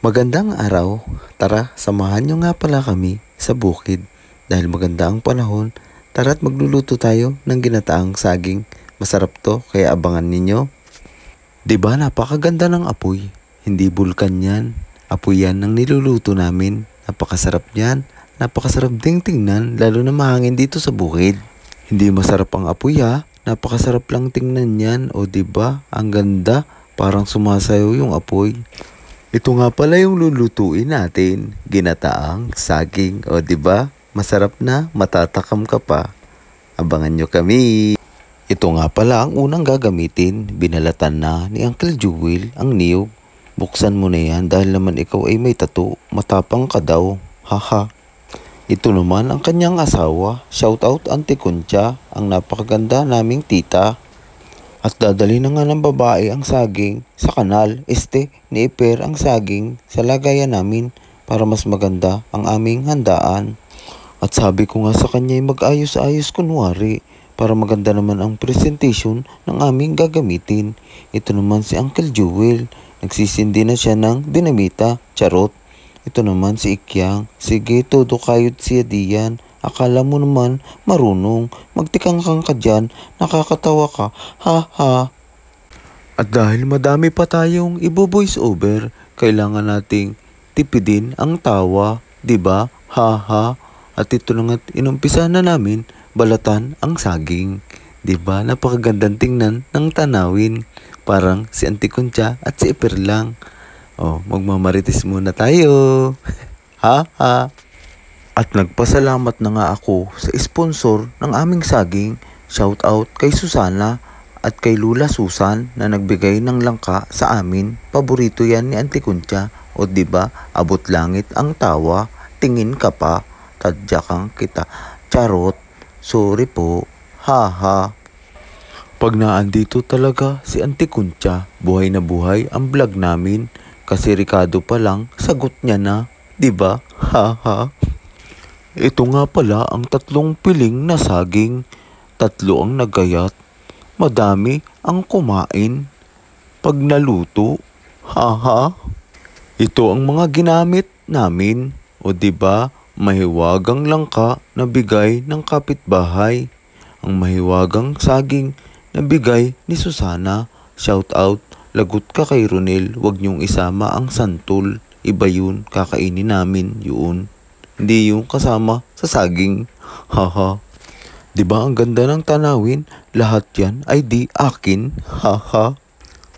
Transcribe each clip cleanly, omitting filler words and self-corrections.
Magandang araw. Tara, samahan nyo nga pala kami sa bukid. Dahil maganda ang panahon, tara't magluluto tayo ng ginataang saging. Masarap to, kaya abangan ninyo. Diba napakaganda ng apoy? Hindi bulkan yan. Apoy yan ng niluluto namin. Napakasarap yan. Napakasarap ding tingnan, lalo na mahangin dito sa bukid. Hindi masarap ang apoy ha. Napakasarap lang tingnan yan. O diba? Ang ganda. Parang sumasayaw yung apoy. Ito nga pala yung lulutuin natin, ginataang saging. O diba? Masarap na, matatakam ka pa. Abangan nyo kami. Ito nga pala ang unang gagamitin. Binalatan na ni Uncle Jewel ang niyog. Buksan mo na yan dahil naman ikaw ay may tattoo. Matapang ka daw. Haha. Ito naman ang kanyang asawa. Shout out Auntie Concha, ang napakaganda naming tita. At dadali na nga ng babae ang saging sa kanal. Ni-iper ang saging sa lagayan namin para mas maganda ang aming handaan. At sabi ko nga sa kanya mag-ayos-ayos kunwari para maganda naman ang presentation ng aming gagamitin. Ito naman si Uncle Jewel. Nagsisindi na siya ng dinamita. Charot. Ito naman si Ikyang. Sige, todo kayod siya diyan. Akala mo naman marunong. Magtikang-kang ka dyan. Nakakatawa ka. Ha ha. At dahil madami pa tayong ibo-voice over, kailangan nating tipidin ang tawa. Diba? Ha ha. At ito na nga't inumpisa na namin balatan ang saging. Diba? Napakagandang tingnan ng tanawin. Parang si Auntie Concha at si Iper lang. Oh, magmamarites muna tayo. Ha ha. At nagpasalamat na nga ako sa sponsor ng aming saging. Shout out kay Susana at kay Lula Susan na nagbigay ng langka sa amin. Paborito yan ni Auntie Concha. O diba, abot langit ang tawa. Tingin ka pa, tadyakang kita. Charot, sorry po. Ha ha. Pag naandito talaga si Auntie Concha, buhay na buhay ang vlog namin. Kasi Ricardo pa lang, sagot niya na. Diba? Ha ha. Ito nga pala ang 3 piling na saging. 3 ang nagayat. Madami ang kumain. Pag naluto, haha. Ito ang mga ginamit namin. O diba, mahiwagang langka na bigay ng kapitbahay. Ang mahiwagang saging na bigay ni Susana. Shout out, lagot ka kay Ronel. Huwag niyong isama ang santol. Iba yun, kakainin namin yun. Hindi yung kasama sa saging. Haha. Diba ang ganda ng tanawin? Lahat yan ay di akin. Haha.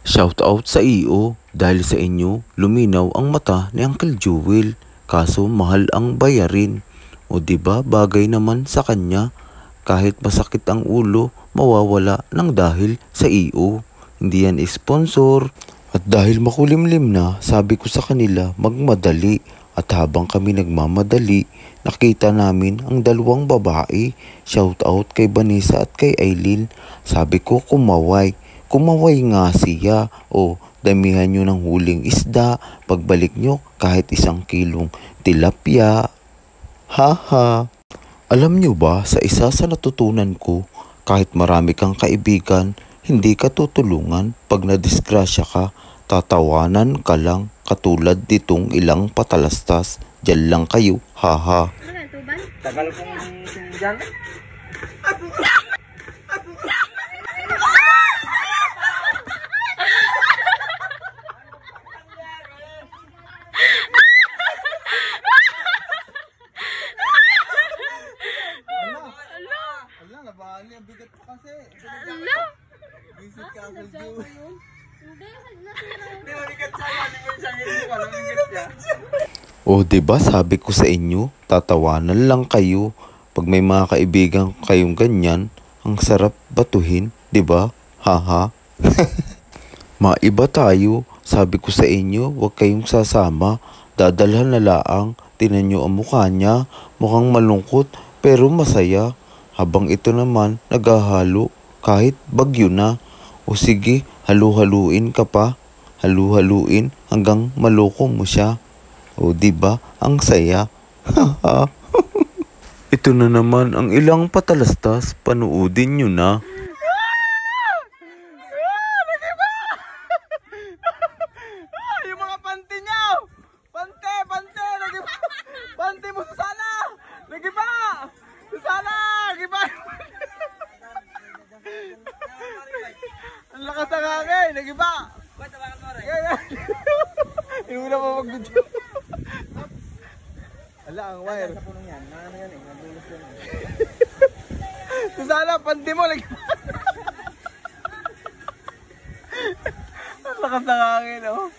Shout out sa iyo. Dahil sa inyo, luminaw ang mata ni Uncle Jewel. Kaso mahal ang bayarin. O diba bagay naman sa kanya. Kahit masakit ang ulo, mawawala ng dahil sa iyo. Hindi yan sponsor. At dahil makulimlim na, sabi ko sa kanila magmadali. At habang kami nagmamadali, nakita namin ang 2 babae. Shout out kay Vanessa at kay Aileen. Sabi ko kumaway. Kumaway nga siya. O damihan nyo ng huling isda. Pagbalik nyo kahit 1 kilong tilapia. Ha ha. Alam nyo ba sa isa sa natutunan ko, kahit marami kang kaibigan, hindi ka tutulungan pag nadisgrasya ka. Tatawanan ka lang katulad ditong ilang patalastas. Diyan lang kayo, haha. Tagal kong dyan. Ala, nabali ang bigat pa kasi. Ala. Visit ka Uncle Jewel. O diba sabi ko sa inyo, tatawanan lang kayo. Pag may mga kaibigan kayong ganyan, ang sarap batuhin, diba? Haha. Maiba tayo, sabi ko sa inyo, huwag kayong sasama. Dadalhan na laang, tinan nyo ang mukha niya, mukhang malungkot pero masaya. Habang ito naman naghahalo kahit bagyo na. O sige, halu-haluin ka pa. Halu-haluin hanggang maloko mo siya. O diba, ang saya. Ito na naman ang ilang patalastas. Panoodin nyo na. lakas ng hangin! Nag-iba! Ba't tawakan mo rin? Hindi mo na pa mag-video. Ala, ang wire. Sa punong yan. Ano yan eh? Nadulos yan eh. Kung sana, pandi mo. Ang lakas ng hangin, oh.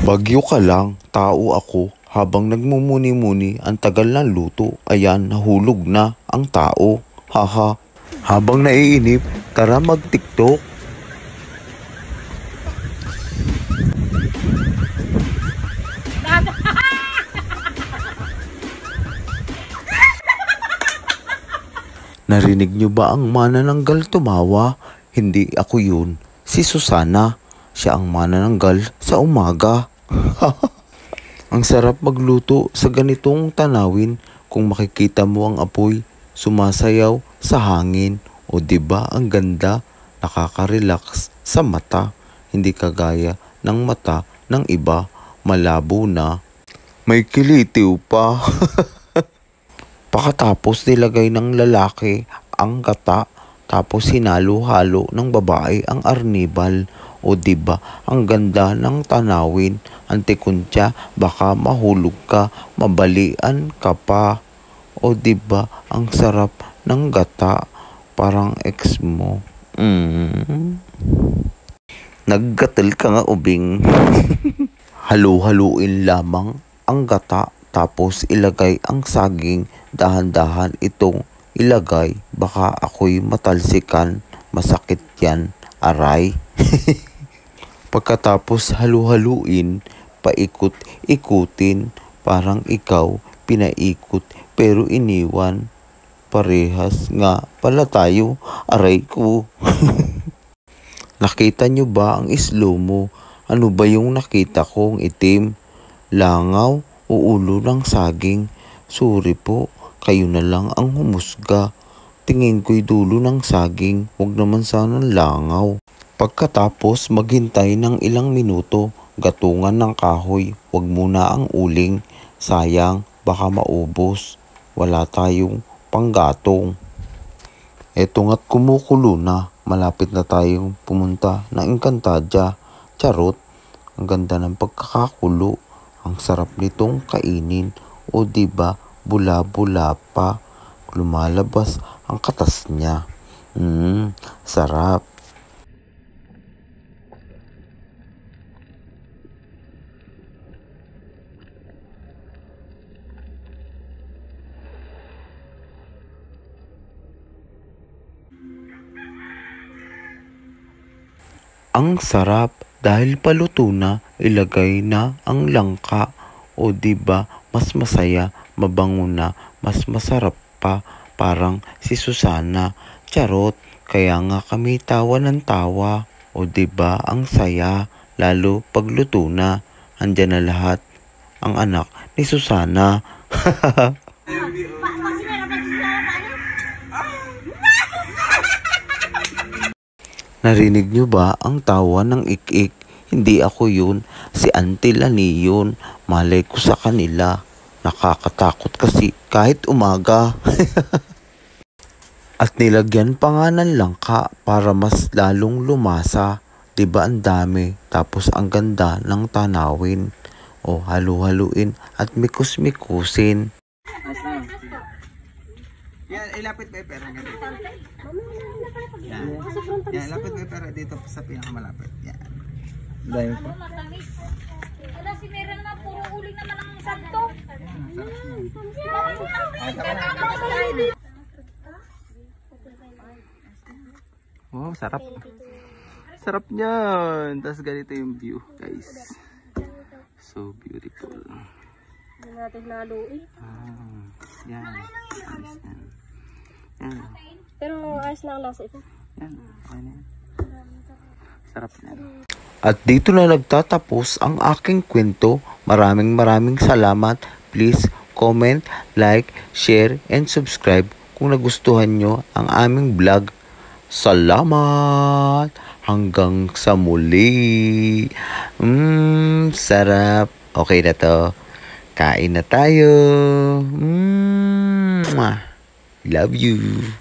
Bagyo ka lang, tao ako. Habang nagmumuni-muni, ang tagal ng luto. Ayan, nahulog na ang tao. Haha. Habang naiinip, tara mag-TikTok. Narinig niyo ba ang manananggal tumawa? Hindi ako yun. Si Susana. Siya ang manananggal sa umaga. Ang sarap magluto sa ganitong tanawin. Kung makikita mo ang apoy, sumasayaw sa hangin. O diba ang ganda? Nakaka-relax sa mata. Hindi kagaya ng mata ng iba. Malabo na. May kilitiw pa. Pakatapos nilagay ng lalaki ang gata. Tapos hinalo-halo ng babae ang arnibal. O diba, ang ganda ng tanawin. Antikunsya, baka mahulog ka, mabalian ka pa. O diba, ang sarap ng gata. Parang ex mo. Naggatal ka nga ubing. Halu-haluin lamang ang gata. Tapos ilagay ang saging. Dahan-dahan itong ilagay. Baka ako'y matalsikan. Masakit yan. Aray. Pagkatapos halu-haluin, paikot-ikutin, parang ikaw pinaikot pero iniwan. Parehas nga pala tayo, aray ko. Nakita nyo ba ang slow mo? Ano ba yung nakita kong itim? Langaw o ulo ng saging? Sorry po, kayo na lang ang humusga. Tingin ko'y dulo ng saging, wag naman sana langaw. Pagkatapos maghintay ng ilang minuto, gatungan ng kahoy, wag muna ang uling. Sayang, baka maubos. Wala tayong panggatong. Eto nga't kumukulo na, malapit na tayong pumunta ng Encantadia. Charot, ang ganda ng pagkakakulo. Ang sarap nitong kainin. O diba, bula-bula pa. Lumalabas ang katas niya. Sarap. Ang sarap dahil paluto na, ilagay na ang langka. O diba, mas masaya, mabango na, mas masarap pa. Parang si Susana. Charot, kaya nga kami tawa ng tawa. O diba, ang saya, lalo pagluto na. Andyan na lahat ang anak ni Susana. Narinig nyo ba ang tawa ng ik-ik? Hindi ako yun, si Auntie Lani yun. Malay ko sa kanila. Nakakatakot kasi kahit umaga. At nilagyan pa nga ng langka para mas lalong lumasa. Diba ang dami, tapos ang ganda ng tanawin. O halu-haluin at mikus-mikusin. Yan, ilapit mo yung pera. Yan. Yan, ilapit mo yung pera dito sa pinakamalapit. Yan. Dahil po. Wala si Mera naman, puro uling naman ang santo. Wow, sarap. Sarap niyan. Tapos ganito yung view, guys. So beautiful. Hindi natin naluin. Yan. Ayos yan. Yan. Pero ayos na ang lasa ito. Yan. Yan. Sarap yan. At dito na nagtatapos ang aking kwento. Maraming salamat. Please comment, like, share, and subscribe kung nagustuhan nyo ang aming vlog. Salamat! Hanggang sa muli. Sarap. Okay na to. Kain na tayo. Mwah! Love you!